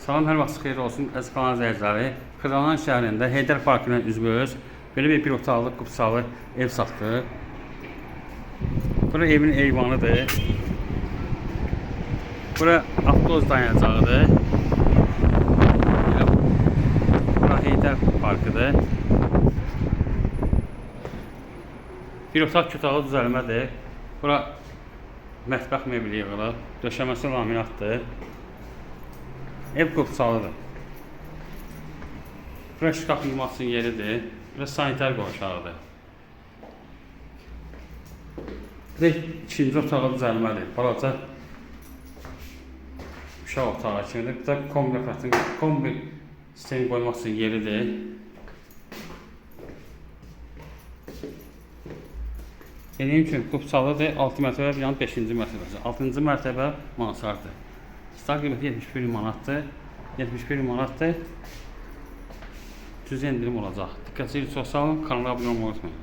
Salam, hər vaxt xeyir olsun əziz kanal izləyiciləri. Xırdalan şəhərində Heydər Parkı ilə üzbəüz belə bir otaqlı qupsalı ev satdıq. Bura evin eyvanıdır. Bura avtobus dayanacağıdır. Bura Heydər Parkıdır. Bir otaq kütağı düzəlmədir. Bura mətbəx mebeli yığılıb. Döşəməsi laminatdır. Ev qupsalıdır. Bura şkaf yığmaq üçün yeridir. Bura sanitar qovşağıdır. Bura ikinci otağı düzəlmədir. Balaca uşaq otağı kimidir. Bura kombi sistemi qoymaq üçün yeridir. Dediyim kimi qupsalıdır. 6 mərtəbə, bir yan 5-ci mərtəbəsi. 6-cı mərtəbə mansardır. Start qiyməti 71 manatdır. 71 manatdır. Cüzi endirim olacaq. Diqqətinizi çox sağ olun. Kanala abunə olmayı unutmayın.